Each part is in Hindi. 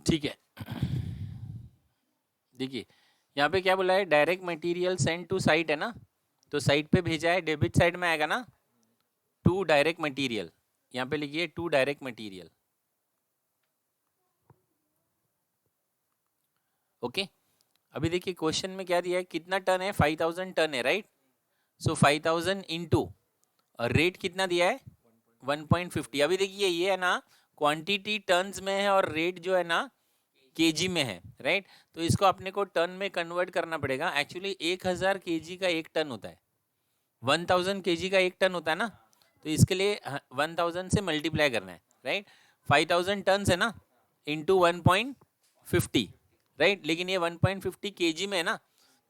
ठीक है, देखिए यहाँ पे क्या बोला है, direct material send to site है ना, तो साइट पे भेजा है, डेबिट साइड में आएगा ना टू डायरेक्ट मटेरियल, यहाँ पे लिखिए टू डायरेक्ट मटेरियल। ओके, अभी देखिए क्वेश्चन में क्या दिया है, कितना टन है, 5000 टन है, राइट। सो 5000 इंटू रेट कितना दिया है 1.50। अभी देखिए ये है ना क्वांटिटी टन्स में है और रेट जो है ना केजी में है, राइट। तो इसको अपने को टन में कन्वर्ट करना पड़ेगा। एक्चुअली 1000 केजी का एक टन होता है, 1000 केजी का एक टन होता है ना, तो इसके लिए 1000 से मल्टीप्लाई करना है, राइट। 5000 टन है ना इंटू 1.50, राइट। लेकिन ये 1.50 केजी में है ना,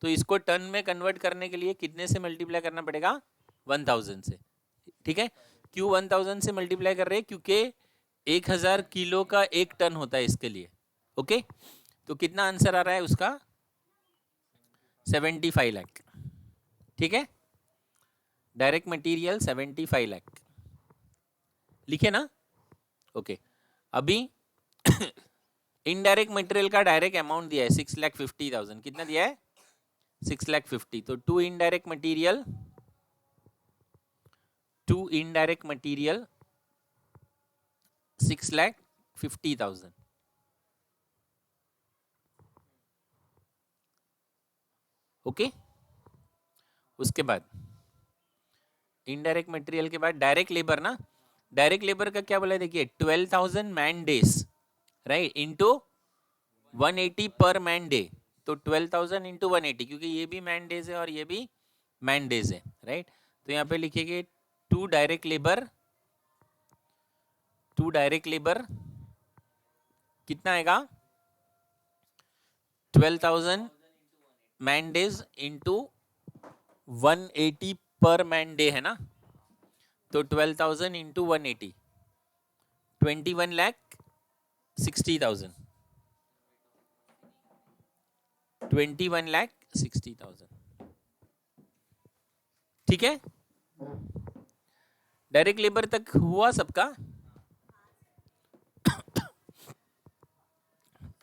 तो इसको टन में कन्वर्ट करने के लिए कितने से मल्टीप्लाई करना पड़ेगा, 1000 से, ठीक है। क्यों 1000 से मल्टीप्लाई कर रहे हैं, क्योंकि 1000 किलो का एक टन होता है इसके लिए। ओके, तो कितना आंसर आ रहा है उसका, 75 लाख, ठीक है। डायरेक्ट मटेरियल 75 लाख लिखे ना। ओके, अभी इनडायरेक्ट मटेरियल का डायरेक्ट अमाउंट दिया है 6,50,000। कितना दिया है, 6,50,000। तो टू इनडायरेक्ट मटेरियल 6,50,000। ओके, उसके बाद इनडायरेक्ट मटेरियल के बाद डायरेक्ट लेबर ना, डायरेक्ट लेबर का क्या बोला है, देखिए 12,000 मैन डेज, राइट, इंटू 180 पर मैन डे। तो 12,000 इंटू 180, क्योंकि ये भी मैन डेज है और ये भी मैन डेज है, राइट। तो यहाँ पे लिखेंगे टू डायरेक्ट लेबर कितना आएगा, 12,000 मैन डेज इंटू 180 पर मैन डे है ना, तो 12,000 इंटू 180, 21,60,000, 21,60,000, ठीक है। डायरेक्ट लेबर तक हुआ सबका,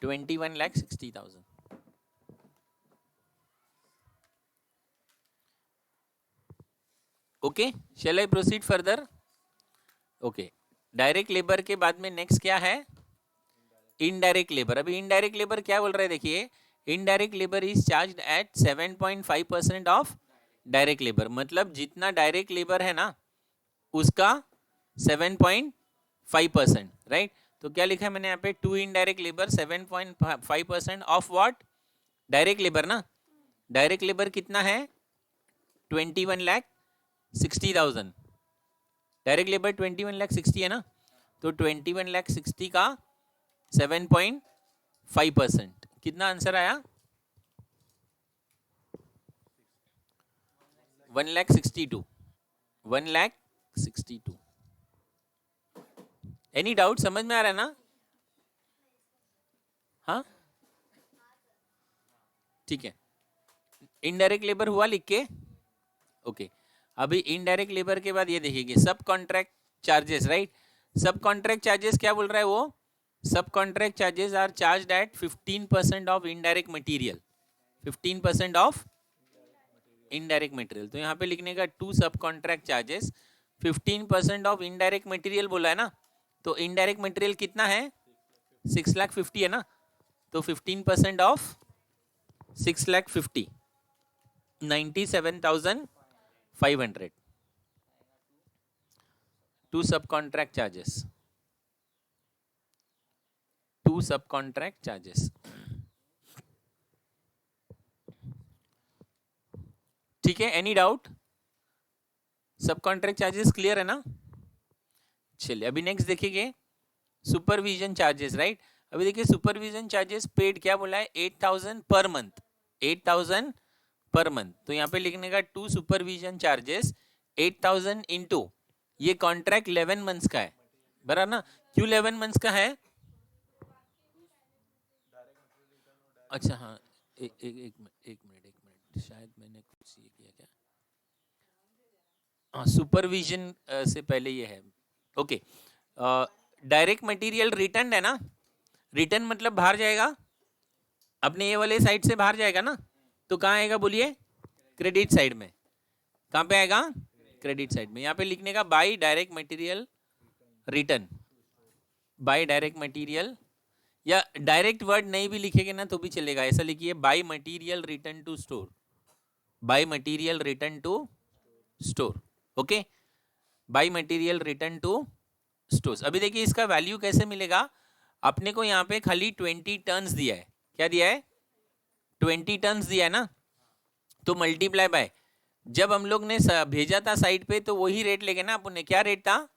21,60,000। Okay, shall I proceed further. Okay, direct labour के बाद में नेक्स्ट क्या है, इनडायरेक्ट लेबर। अभी इनडायरेक्ट लेबर क्या बोल रहे हैं, देखिए indirect labour is charged at 7.5% of direct labour. मतलब जितना डायरेक्ट लेबर है ना उसका 7.5%, राइट। तो क्या लिखा है मैंने यहाँ पे, to indirect labour 7.5% of what, direct labour ना। डायरेक्ट लेबर कितना है, 21,60,000। डायरेक्ट लेबर 21,60,000 है ना, तो 21,60,000 का 7.5% कितना आंसर आया, 1,62,000, 1,62,000। एनी डाउट, समझ में आ रहा है ना। हाँ ठीक है, इनडायरेक्ट लेबर हुआ लिख के। ओके, अभी इनडायरेक्ट लेबर के बाद ये देखिए subcontract charges, right. Subcontract charges क्या बोल रहा है वो, subcontract charges are charged at 15% of indirect material, 15% of indirect material. तो यहाँ पे लिखने का to subcontract charges 15% of indirect material बोला है ना, तो इनडायरेक्ट मटेरियल कितना है, 6,50,000 है ना, तो 15% of 6,50,000, 97,500 to subcontract charges, to subcontract charges, ठीक है। एनी डाउट, सब कॉन्ट्रैक्ट चार्जेस क्लियर है ना। चलिए अभी नेक्स्ट देखिए सुपरविजन चार्जेस, राइट। अभी देखिए सुपरविजन चार्जेस पेड क्या बोला है, 8,000 पर मंथ, 8,000 पर मंथ। तो यहाँ पे लिखने का टू सुपरविजन चार्जेस 8,000 इंटू, ये कॉन्ट्रैक्ट 11 मंथ्स का है, बराबर ना। क्यों 11 मंथ्स का है, अच्छा हाँ, एक मिनट, शायद मैंने कुछ ये किया क्या, हाँ सुपरविजन से पहले ये है। ओके, डायरेक्ट मटेरियल रिटर्न है ना, रिटर्न मतलब बाहर जाएगा, अपने ये वाले साइड से बाहर जाएगा ना, तो कहाँ आएगा बोलिए, क्रेडिट साइड में। कहाँ पे आएगा, क्रेडिट साइड में। यहाँ पे लिखने का by direct material return, by direct material, या डायरेक्ट वर्ड नहीं भी लिखेंगे ना तो भी चलेगा, ऐसा लिखिए by material return to store, by material return to store. Okay, by material return to stores. अभी देखिए इसका वैल्यू कैसे मिलेगा, अपने को यहाँ पे खाली 20 टन्स दिया है, क्या दिया है, 20 टन्स दिया है ना, तो मल्टीप्लाई बाय, जब हम लोग ने भेजा था साइट पे तो वही रेट लेके ना अपन ने, क्या रेट था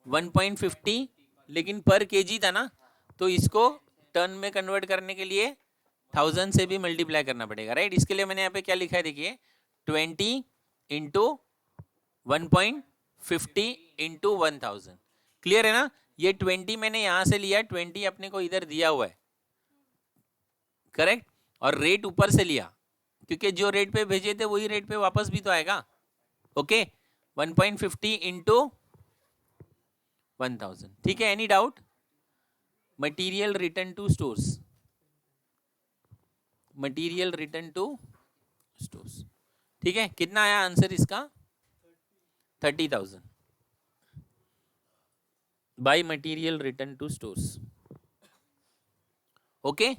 1.50, लेकिन पर केजी था ना, तो इसको टन में कन्वर्ट करने के लिए 1000 से भी मल्टीप्लाई करना पड़ेगा, राइट। इसके लिए मैंने यहाँ पे क्या लिखा है देखिए, 20 इंटू 1.50 इंटू 1000, क्लियर है ना। ये 20 मैंने यहां से लिया, 20 अपने को इधर दिया हुआ है, करेक्ट, और रेट ऊपर से लिया, क्योंकि जो रेट पे भेजे थे वही रेट पे वापस भी तो आएगा। ओके, 1.50 इंटू 1000, ठीक है। Any doubt, material return to stores, material return to stores, ठीक है। कितना आया आंसर इसका, 30,000 by material return to stores. Okay,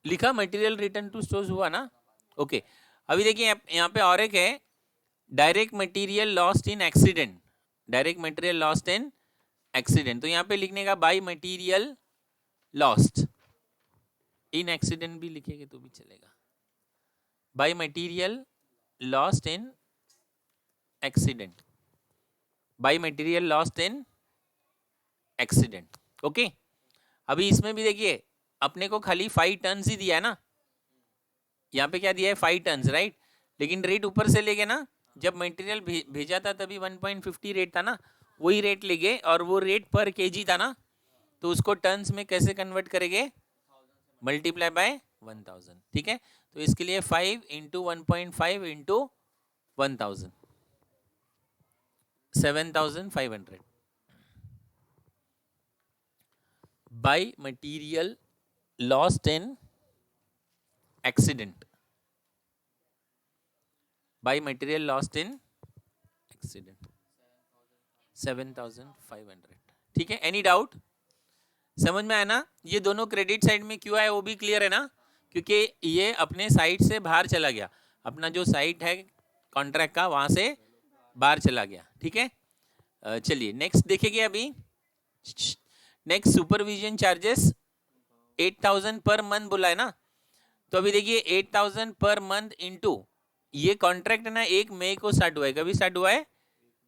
लिखा मटेरियल रिटर्न टू स्टोर्स हुआ ना। ओके, अभी देखिए यहाँ पे और एक है, direct material lost in accident, direct material lost in accident, तो यहाँ पे लिखने का bye material lost in accident भी लिखेंगे तो भी चलेगा, bye material lost in accident, by material lost in accident. Okay, अभी इसमें भी देखिए अपने को खाली 5 टन ही दिया है ना, यहाँ पे क्या दिया है 5 टन, राइट, लेकिन रेट ऊपर से लेके ना, जब मटेरियल भेजा था तभी 1.50 रेट था ना, वही रेट ले गए, और वो रेट पर केजी था ना, तो उसको टन्स में कैसे कन्वर्ट करेंगे, मल्टीप्लाई बाय 1000, ठीक है। तो इसके लिए 5 into 1.5 into 1000, 7500 by material lost in accident, by material lost in accident 7500, ठीक है। एनी डाउट, समझ में आया ना। ये दोनों क्रेडिट साइड में क्यों आए वो भी क्लियर है ना, क्योंकि ये अपने साइट से बाहर चला गया, अपना जो साइट है कॉन्ट्रैक्ट का वहां से बाहर चला गया, ठीक है। चलिए नेक्स्ट देखेंगे अभी। Next supervision charges 8000 per month बोला है ना, तो अभी देखिए 8000 पर मंथ इंटू, ये कॉन्ट्रैक्ट ना 1 मई को स्टार्ट हुआ है, कभी स्टार्ट हुआ है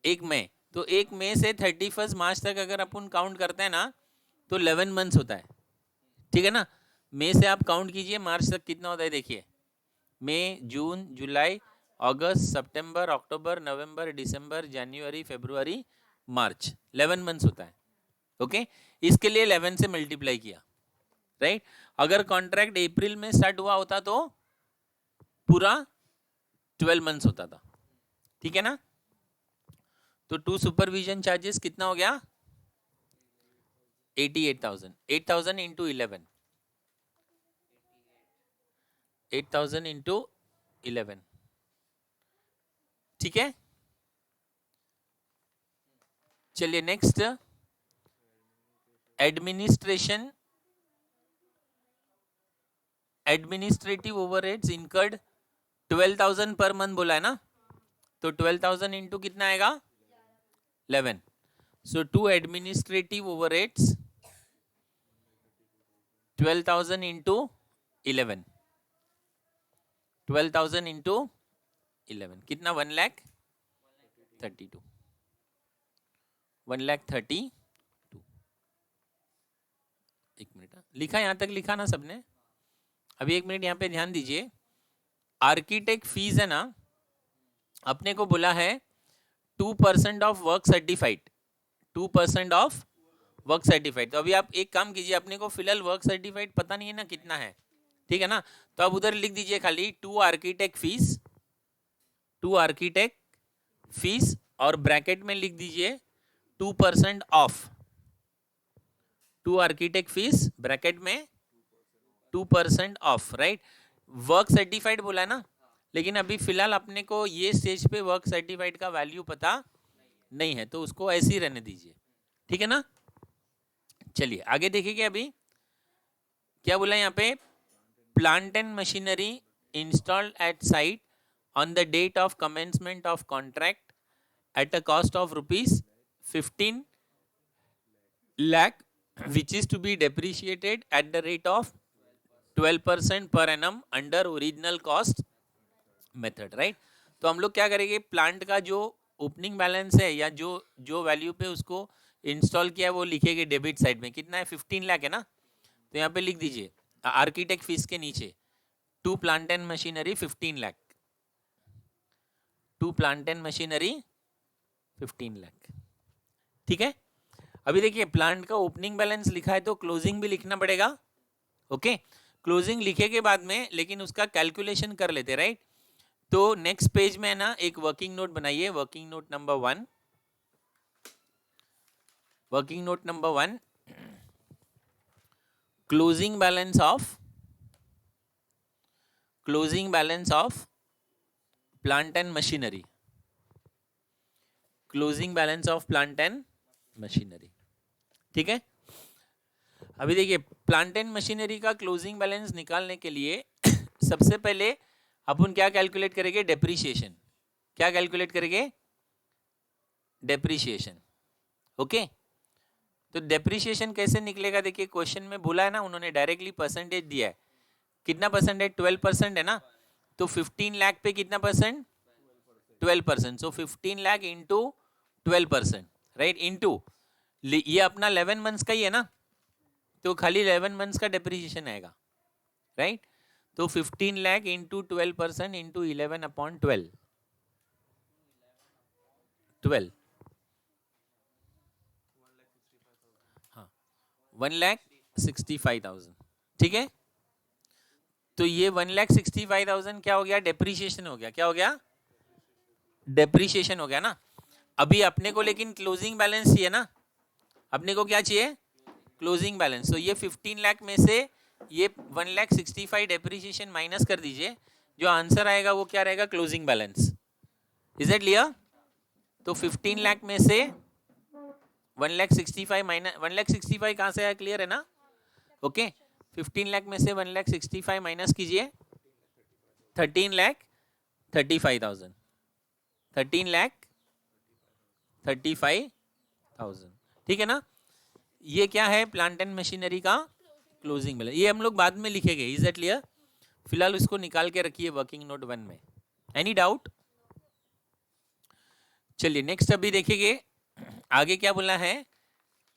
1 मई, तो 1 मई से 31 मार्च तक अगर अपन काउंट करते हैं ना तो 11 मंथ्स होता है, ठीक है ना। मई से आप काउंट कीजिए मार्च तक कितना होता है, देखिए मई, जून, जुलाई, अगस्त, सितंबर, अक्टूबर, नवंबर, दिसंबर, जनवरी, फरवरी, मार्च, 11 मंथ्स होता है। ओके, इसके लिए 11 से मल्टीप्लाई किया, राइट। अगर कॉन्ट्रैक्ट अप्रैल में स्टार्ट हुआ होता तो पूरा 12 मंथ्स होता था, ठीक है ना। तो 2 सुपरविजन चार्जेस कितना हो गया, 88,000, 8000 इंटू 11, 8000 इंटू 11, ठीक है। चलिए next, administration, administrative overheads incurred 12,000 per month बोला है ना, तो 12,000 इंटू कितना आएगा 11, सो 2 एडमिनिस्ट्रेटिव ओवरहेड्स 12,000 इंटू 11, 12,000 इंटू 11 कितना 1,32,000, 1,32,000। एक मिनट, लिखा यहां तक लिखा ना सबने, अभी एक मिनट यहाँ पे ध्यान दीजिए। आर्किटेक्ट फीस है ना, अपने को बोला है 2% of work certified, 2% of work certified. तो अभी आप एक काम कीजिए, अपने को फिलहाल वर्क सर्टिफाइड पता नहीं है ना कितना है, ठीक है ना, तो आप उधर लिख दीजिए खाली 2 आर्किटेक्ट फीस, 2 आर्किटेक्ट फीस, और ब्रैकेट में लिख दीजिए 2% of to architect fees bracket में 2% ऑफ, राइट। वर्क सर्टिफाइड बोला है ना, लेकिन अभी फिलहाल अपने को ये स्टेज पे वर्क सर्टिफाइड का वैल्यू पता नहीं है, तो उसको ऐसे ही रहने दीजिए, ठीक है ना। चलिए आगे देखेंगे। अभी क्या बोला यहाँ पे, plant and machinery installed at site on the date of commencement of contract at a cost of ₹15 lakh which is to be depreciated at the rate of 12% per annum under original cost method, right। तो हम लोग क्या करेंगे, प्लांट का जो ओपनिंग बैलेंस है या जो जो वैल्यू पे उसको इंस्टॉल किया है वो लिखेंगे डेबिट साइड में। कितना है, 15 लाख है ना, तो यहाँ पे लिख दीजिए आर्किटेक्ट फीस के नीचे to plant and machinery 15 lakh, to plant and machinery 15 lakh, ठीक है। अभी देखिए प्लांट का ओपनिंग बैलेंस लिखा है तो क्लोजिंग भी लिखना पड़ेगा, ओके। क्लोजिंग लिखे के बाद में लेकिन उसका कैलकुलेशन कर लेते, राइट। तो नेक्स्ट पेज में है ना एक वर्किंग नोट बनाइए, working note number 1, working note number 1, closing balance of plant and machinery, closing balance of plant and machinery, ठीक है। अभी देखिए प्लांट एंड मशीनरी का क्लोजिंग बैलेंस निकालने के लिए सबसे पहले अपन क्या कैलकुलेट करेंगे, डेप्रीशिएशन। क्या कैलकुलेट करेंगे, डेप्रीशिएशन, ओके। तो डेप्रीशिएशन कैसे निकलेगा, देखिए क्वेश्चन में बोला है ना उन्होंने, डायरेक्टली परसेंटेज दिया है। कितना परसेंट है, 12% है ना, तो 15 लाख पे कितना परसेंट, 12%। सो 15 लाख इंटू 12%, राइट, इंटू ये अपना 11 मंथ्स का ही है ना, तो खाली 11 मंथ्स का डेप्रीशिएशन आएगा, राइट। तो 15 लाख इंटू 12% इंटू 11/12, 12, हाँ 1,65,000, ठीक है। तो ये 1,65,000 क्या हो गया, डेप्रीशिएशन हो गया। क्या हो गया, डेप्रीशिएशन हो गया ना। अभी अपने को लेकिन क्लोजिंग बैलेंस चाहिए ना, अपने को क्या चाहिए, क्लोजिंग बैलेंस। तो ये 15 लाख में से ये 1,65,000 डेप्रीशिएशन माइनस कर दीजिए, जो आंसर आएगा वो क्या रहेगा, closing balance. Is it clear. तो 15 लाख में से 1,65,000 माइनस, 1,65,000 कहाँ से आया, क्लियर है ना, ओके। 15 लाख में से 1,65,000 माइनस कीजिए, 13,35,000, 13,35,000, ठीक है ना। ये क्या है, प्लांट एंड मशीनरी का क्लोजिंग बैलेंस। ये हम लोग बाद में लिखेंगे, इज दैट क्लियर। फिलहाल इसको निकाल के रखिए वर्किंग नोट 1 में। Any doubt. चलिए नेक्स्ट अभी देखेंगे आगे क्या बोला है,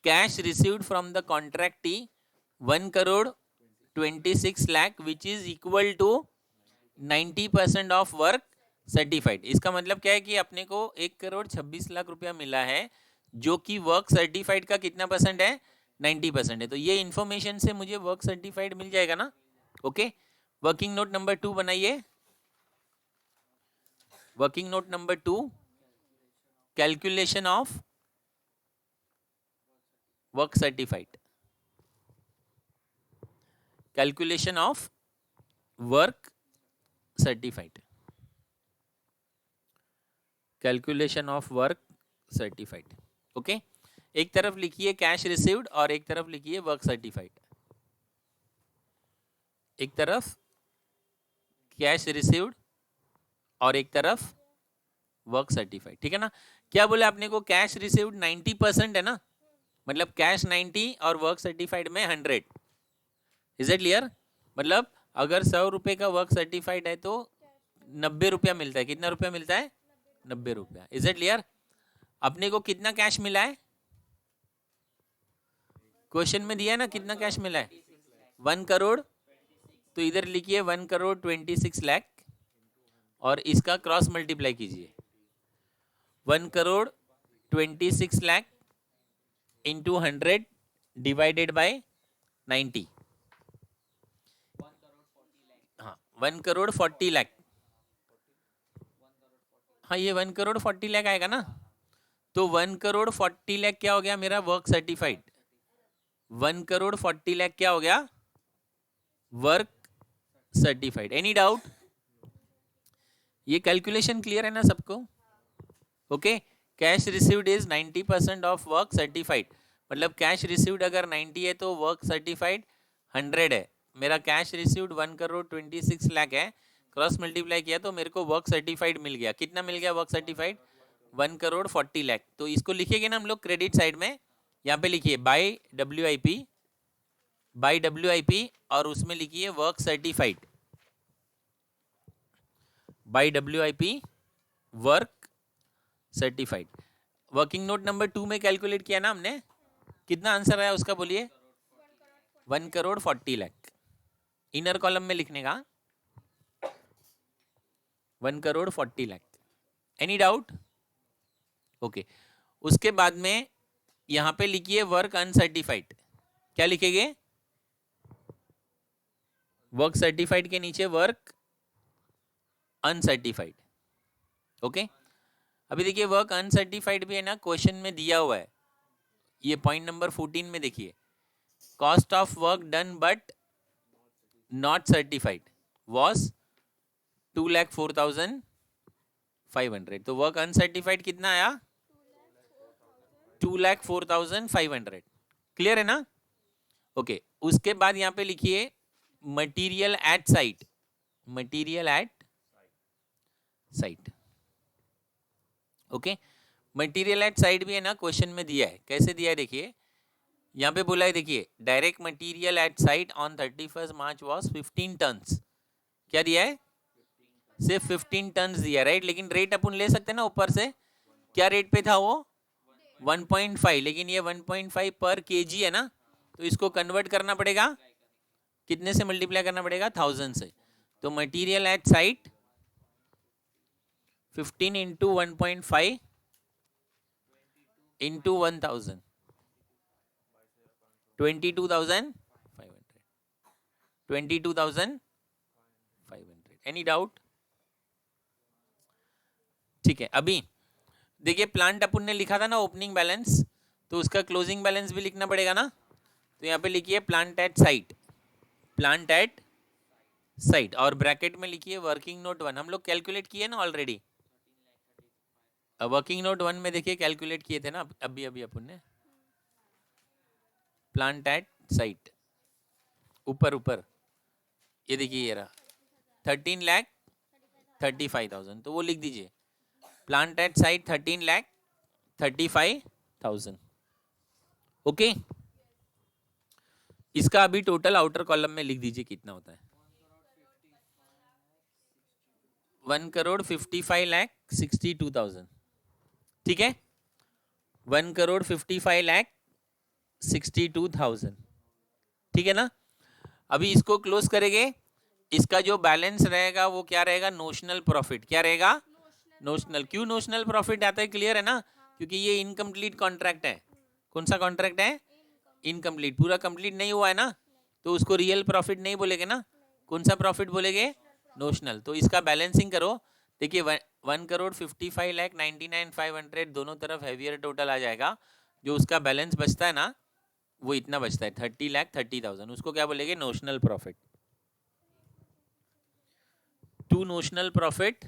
cash received from the contractee 1,26 lakh which is equal to 90% of work certified. इसका मतलब क्या है कि अपने को 1,26 लाख रुपया मिला है, जो कि वर्क सर्टिफाइड का कितना परसेंट है, 90% है। तो ये इंफॉर्मेशन से मुझे वर्क सर्टिफाइड मिल जाएगा ना, ओके। वर्किंग नोट नंबर 2 बनाइए, working note number 2, calculation of work certified, calculation of work certified, calculation of work certified, okay. एक तरफ लिखिए कैश रिसीव्ड और एक तरफ लिखिए वर्क सर्टिफाइड। एक तरफ कैश रिसीव्ड और एक तरफ वर्क सर्टिफाइड, ठीक है ना। क्या बोले आपने को, कैश रिसीव्ड 90% है ना, मतलब कैश 90 और वर्क सर्टिफाइड में 100। Is it clear. मतलब अगर 100 रुपए का वर्क सर्टिफाइड है तो 90 रुपया मिलता है। कितना रुपया मिलता है, 90 रुपया। Is it clear. अपने को कितना कैश मिला है, क्वेश्चन में दिया है ना, कितना कैश मिला है, 1 करोड़। तो इधर लिखिए 1,26 लाख और इसका क्रॉस मल्टीप्लाई कीजिए, 1,26 लाख इंटू 100 डिवाइडेड बाय 90, हाँ 1,40 लाख, हाँ ये 1,40 लाख आएगा ना। तो 1,40,00,000 क्या हो गया मेरा वर्क सर्टिफाइड, 1,40,00,000 क्या हो गया वर्क सर्टिफाइड. Any doubt? ये कैलकुलेशन क्लियर है ना सबको? Okay. Cash received is 90% of work certified. मतलब कैश रिसीव्ड अगर 90 है तो वर्क सर्टिफाइड 100 है. मेरा कैश रिसीव्ड 1,26,00,000 है, क्रॉस मल्टीप्लाई किया तो मेरे को वर्क सर्टिफाइड मिल गया. कितना मिल गया वर्क सर्टिफाइड? 1,40,00,000. तो इसको लिखेंगे ना हम लोग क्रेडिट साइड में. यहाँ पे लिखिए बाय WIP और उसमें लिखिए work certified. By WIP work certified. Working note number 2 में कैलकुलेट किया ना हमने, कितना आंसर आया उसका बोलिए? 1,40,00,000. इनर कॉलम में लिखने का 1,40,00,000. Any doubt? ओके. उसके बाद में यहां पे लिखिए वर्क अनसर्टिफाइड. क्या लिखेंगे? वर्क सर्टिफाइड के नीचे वर्क अनसर्टिफाइड. ओके. अभी देखिए वर्क अनसर्टिफाइड भी है ना, क्वेश्चन में दिया हुआ है. ये पॉइंट नंबर 14 में देखिए, cost of work done but not certified was 2,04,500. तो वर्क अनसर्टिफाइड कितना आया? 2,04,500. क्लियर है ना? ओके. उसके बाद यहां पे लिखिए material eight site. Material eight site. Okay. Material eight site भी है ना, क्वेश्चन में दिया है. कैसे दिया है देखिए, यहाँ पे बोला है देखिए, direct material at site on 31 March was 15 tons. क्या दिया है? सिर्फ 15 टन्स दिया, राइट. लेकिन रेट अपन ले सकते हैं ना ऊपर से. क्या रेट पे था वो? 1.5. लेकिन ये 1.5 पर केजी है ना, तो इसको कन्वर्ट करना पड़ेगा. कितने से मल्टीप्लाई करना पड़ेगा? 1000 से. तो material at site 15 into 1.5 into 1000, 22,500. 22,500. Any doubt? ठीक है. अभी देखिए प्लांट अपन ने लिखा था ना ओपनिंग बैलेंस, तो उसका क्लोजिंग बैलेंस भी लिखना पड़ेगा ना. तो यहाँ पे लिखिए plant at site, plant at site, और ब्रैकेट में लिखिए वर्किंग नोट 1. हम लोग कैलकुलेट किए ना ऑलरेडी. वर्किंग नोट 1 में देखिए कैलकुलेट किए थे ना अभी अपन ने. प्लांट एट साइट ऊपर ये देखिए ये रहा 13,35,000. तो वो लिख दीजिए प्लांट एट साइट 13,35,000. ओके. इसका अभी टोटल आउटर कॉलम में लिख दीजिए कितना होता है. 1,55,62,000. ठीक है. 1,55,62,000. ठीक है ना. अभी इसको क्लोज करेंगे. इसका जो बैलेंस रहेगा वो क्या रहेगा? Notional profit. क्या रहेगा? नोशनल. क्यों नोशनल प्रॉफिट आता है? क्लियर है ना? क्योंकि ये इनकम्प्लीट कॉन्ट्रैक्ट है. कौन सा कॉन्ट्रैक्ट है? इनकम्प्लीट. पूरा कंप्लीट नहीं हुआ है ना, तो उसको रियल प्रॉफिट नहीं बोलेगे ना. कौन सा प्रॉफिट बोलेगे? नोशनल. तो इसका बैलेंसिंग करो. देखिए 1,55,99,500 दोनों तरफ हैवियर टोटल आ जाएगा. जो उसका बैलेंस बचता है ना, वो इतना बचता है 30,30,000. उसको क्या बोलेंगे? Notional profit. To notional profit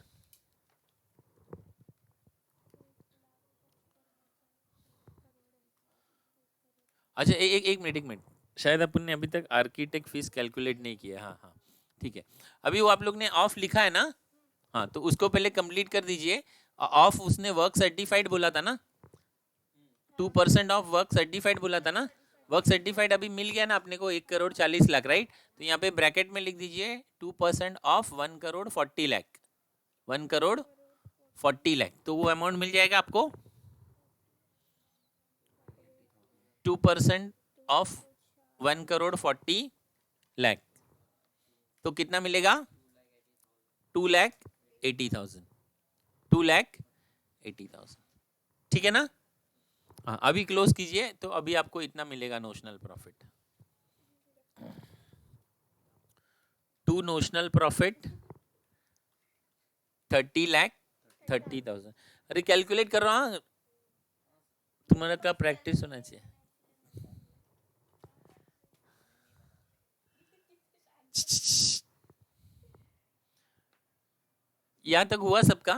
अच्छा एक मिनट. शायद अपन ने अभी तक आर्किटेक्ट फीस कैलकुलेट नहीं किया. हाँ ठीक है. अभी वो आप लोग ने ऑफ लिखा है ना, हाँ, तो उसको पहले कंप्लीट कर दीजिए. ऑफ उसने वर्क सर्टिफाइड बोला था ना, 2% ऑफ वर्क सर्टिफाइड बोला था ना. वर्क सर्टिफाइड अभी मिल गया ना अपने को 1,40,00,000, राइट. तो यहाँ पे ब्रैकेट में लिख दीजिए 2% ऑफ 1,40,00,000. 1,40,00,000. तो वो अमाउंट मिल जाएगा आपको 2% ऑफ 1,40,00,000. तो कितना मिलेगा? 2,80,000. 2,80,000. ठीक है ना. हाँ, अभी क्लोज कीजिए. तो अभी आपको इतना मिलेगा notional profit. To notional profit 30,30,000. अरे कैलकुलेट कर रहा हूँ. तुम्हारा का प्रैक्टिस होना चाहिए। यहां तक हुआ सबका?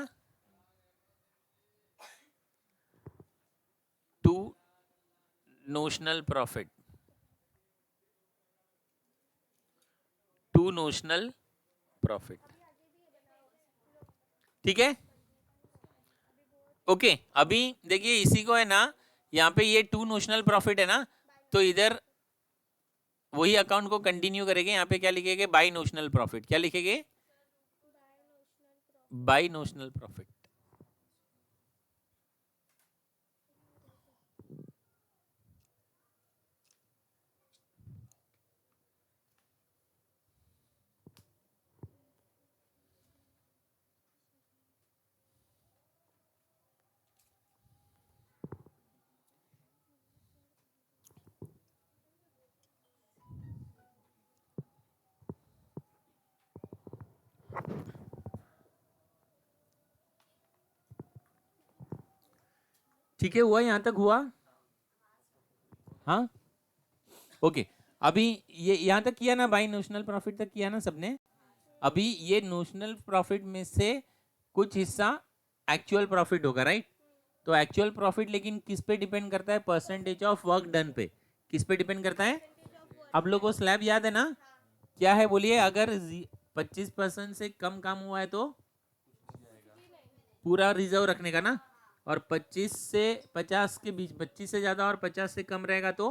To notional profit, to notional profit, ठीक है। ओके अभी देखिए इसी को है ना, यहाँ पे ये टू नोशनल प्रॉफिट है ना, तो इधर वही अकाउंट को कंटिन्यू करेंगे। यहाँ पे क्या लिखेंगे? By notional profit. क्या लिखेंगे? By notional profit. ठीक है, हुआ? यहां तक हुआ? हाँ ओके अभी ये यहां तक किया ना, बाई नोशनल प्रॉफिट तक किया ना सबने। अभी ये नोशनल प्रॉफिट में से कुछ हिस्सा एक्चुअल प्रॉफिट होगा, राइट? तो एक्चुअल प्रॉफिट लेकिन किस पे डिपेंड करता है? परसेंटेज ऑफ वर्क डन पे। किस पे डिपेंड करता है? आप लोग को स्लैब याद है ना? क्या है बोलिए? अगर 25% से कम काम हुआ है तो पूरा रिजर्व रखने का ना, और 25 से 50 के बीच, 25 से ज्यादा और 50 से कम रहेगा तो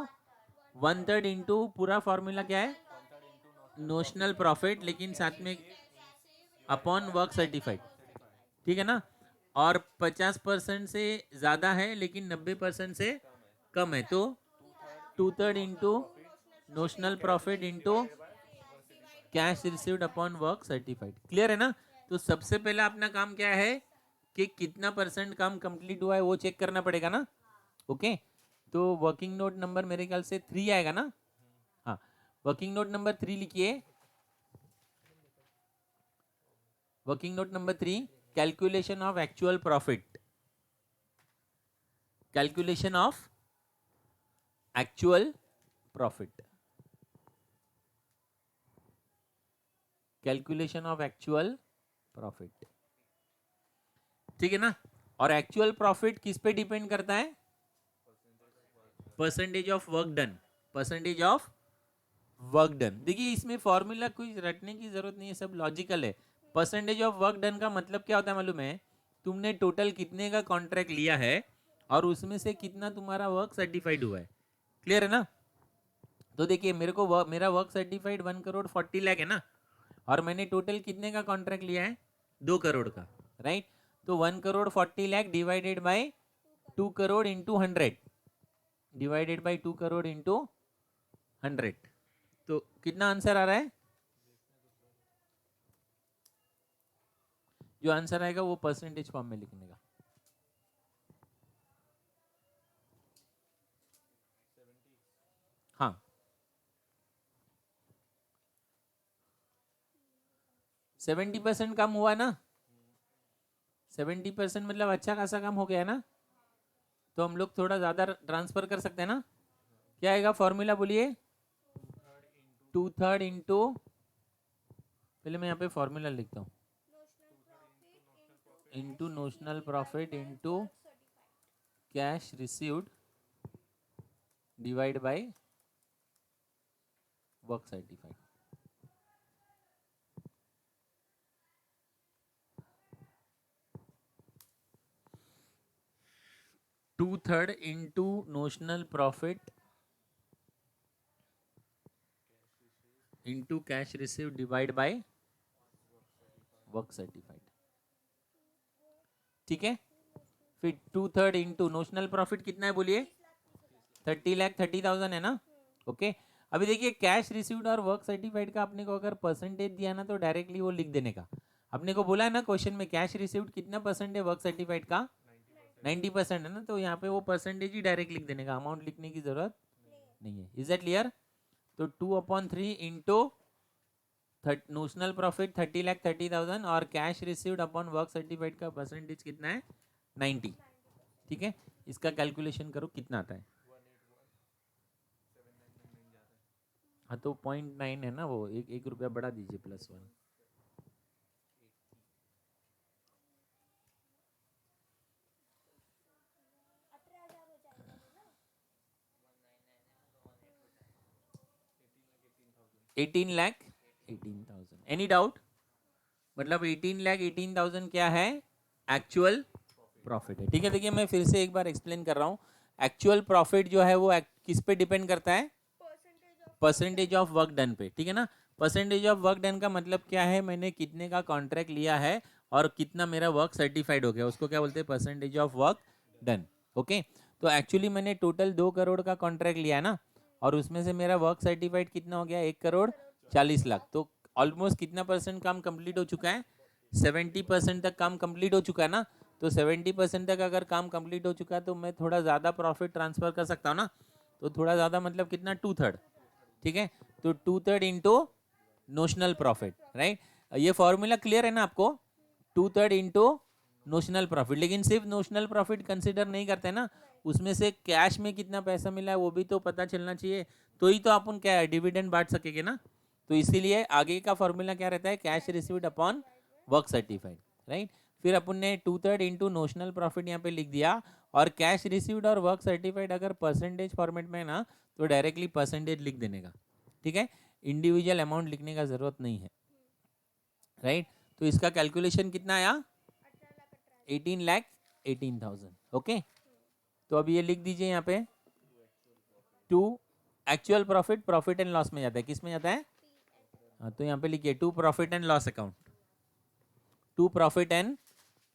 1/3 इंटू पूरा फॉर्मूला क्या है? नोशनल प्रॉफिट, लेकिन साथ में अपॉन वर्क सर्टिफाइड, ठीक है ना। और 50% से ज्यादा है लेकिन 90% से कम है तो 2/3 into notional profit into cash received upon work certified. Clear है ना? तो सबसे पहला अपना काम क्या है कि कितना परसेंट काम कंप्लीट हुआ है वो चेक करना पड़ेगा ना। ओके तो वर्किंग नोट नंबर मेरे ख्याल से 3 आएगा ना। हाँ वर्किंग नोट नंबर 3 लिखिए। Working note number 3, calculation of actual profit. Calculation of actual profit, calculation of actual profit, ठीक है ना। और एक्चुअल प्रॉफिट किस पे डिपेंड करता है? Percentage of work done, percentage of work done. देखिए इसमें फॉर्मूला कुछ रटने की जरूरत नहीं है, सब लॉजिकल है। परसेंटेज ऑफ वर्क डन का मतलब क्या होता है मालूम है? तुमने टोटल कितने का कॉन्ट्रैक्ट लिया है और उसमें से कितना तुम्हारा वर्क सर्टिफाइड हुआ है। क्लियर है ना? तो देखिए मेरे को मेरा वर्क सर्टिफाइड 1,40,00,000 है ना, और मैंने टोटल कितने का कॉन्ट्रैक्ट लिया है? 2 करोड़ का, राइट? तो 1,40,00,000 divided by 2 crore into 100, divided by 2 crore into 100, तो कितना आंसर आ रहा है? जो आंसर आएगा वो परसेंटेज फॉर्म में लिखने का। हाँ 70% कम हुआ ना, 70% मतलब अच्छा खासा काम हो गया ना, तो हम लोग थोड़ा ज्यादा ट्रांसफर कर सकते हैं ना। क्या आएगा फॉर्मूला बोलिए? 2/3 इंटू, पहले मैं यहाँ पे फॉर्मूला लिखता हूँ, into notional profit into cash received divide by work certified. To third into notional profit into cash receive divide by work certified, ठीक है। फिर 2/3 इंटू नोशनल प्रॉफिट कितना है बोलिए? 30,30,000 है ना। ओके अभी देखिए कैश रिसीव्ड और वर्क सर्टिफाइड का अपने को अगर परसेंटेज दिया ना तो डायरेक्टली वो लिख देने का। अपने को बोला है ना क्वेश्चन में कैश रिसीव्ड कितना परसेंट है, वर्क सर्टिफाइड का 90% है ना, तो यहाँ पे वो परसेंटेज ही डायरेक्ट लिख देने का, अमाउंट लिखने की जरूरत नहीं है। Is that clear? तो 2/3 इंटू नोशनल प्रॉफिट 30,30,000 और cash received upon work certified का परसेंटेज कितना है? 90, ठीक है। इसका कैलकुलेशन करो कितना आता है। हाँ तो 0.9 है ना, वो एक रुपया बढ़ा दीजिए +1। $18,18,000। Any doubt? मतलब 18,18,000 क्या है? एक्चुअल प्रॉफिट है। ठीक है, देखिए मैं फिर से एक बार एक्सप्लेन कर रहा हूँ। एक्चुअल प्रॉफिट जो है वो किस पे डिपेंड करता है? परसेंटेज ऑफ वर्क डन पे। ठीक है ना, परसेंटेज ऑफ वर्क डन का मतलब क्या है? मैंने कितने का कॉन्ट्रैक्ट लिया है और कितना मेरा वर्क सर्टिफाइड हो गया, उसको क्या बोलते हैं? Percentage of work done. Okay, तो एक्चुअली मैंने टोटल 2 करोड़ का कॉन्ट्रैक्ट लिया है ना, और उसमें से मेरा वर्क सर्टिफाइड कितना हो गया? 1,40,00,000। तो ऑलमोस्ट कितना परसेंट काम कंप्लीट हो चुका है? 70% तक काम कंप्लीट हो चुका है ना। तो 70% तक अगर काम कंप्लीट हो चुका है तो मैं थोड़ा ज़्यादा प्रॉफिट ट्रांसफर कर सकता हूँ ना। तो थोड़ा ज़्यादा मतलब कितना? 2/3। ठीक है, तो 2/3 इंटू नोशनल प्रॉफिट, राइट। ये फॉर्मूला क्लियर है ना आपको? 2/3 इंटू नोशनल प्रॉफिट। लेकिन सिर्फ नोशनल प्रॉफिट कंसिडर नहीं करते ना, उसमें से कैश में कितना पैसा मिला है वो भी तो पता चलना चाहिए, तो ही तो अपन क्या है डिविडेंड बांट सकेंगे ना। तो इसीलिए आगे का फॉर्मूला क्या रहता है? Cash received upon work certified, right. फिर अपन ने 2/3 इंटू नोशनल प्रॉफिट यहाँ पे लिख दिया, और कैश रिसीव्ड और वर्क सर्टिफाइड अगर परसेंटेज फॉर्मेट में ना तो डायरेक्टली परसेंटेज लिख देने का। ठीक है, इंडिविजुअल अमाउंट लिखने का जरूरत नहीं है, राइट। तो इसका कैलकुलेशन कितना आया? 18,18,000। ओके, तो अब ये लिख दीजिए यहाँ पे। 2 actual profit, profit and loss में जाता है, किस में जाता है? हाँ, तो यहाँ पे लिखिए 2 profit and loss account. 2 profit and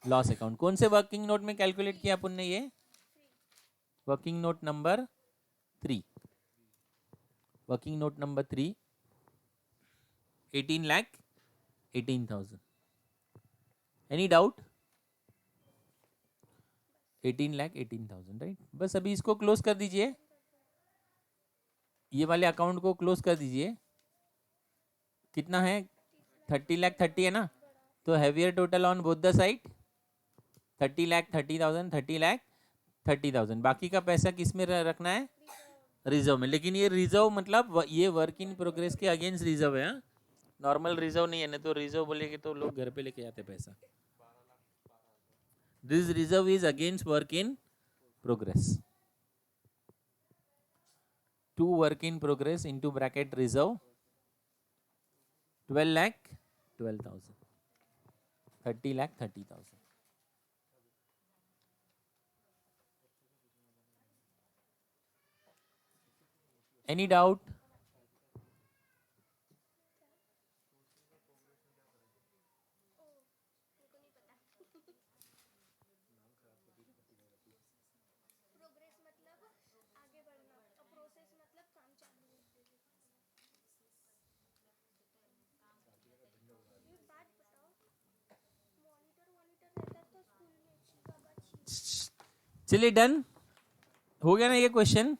loss account कौन से वर्किंग नोट में कैलकुलेट किया अपन ने? ये working note number 3। Working note number 3, 18,18,000। Any doubt? 18,18,000, right. बस अभी इसको क्लोज कर दीजिए, ये वाले अकाउंट को क्लोज कर दीजिए। कितना है? 30,30,000 है ना, तो heavier total on both the side 30,30,000, 30,30,000। बाकी का पैसा किस में रखना है? रिजर्व में। लेकिन ये रिजर्व मतलब ये वर्क इन प्रोग्रेस के अगेंस्ट रिजर्व है, नॉर्मल रिजर्व नहीं है। ना तो रिजर्व बोलेगे तो लोग घर पे लेके जाते पैसा। This reserve is against work in progress. To work in progress into bracket reserve 12,12,000, 30,30,000। Any doubt? चलिए डन हो गया ना ये क्वेश्चन।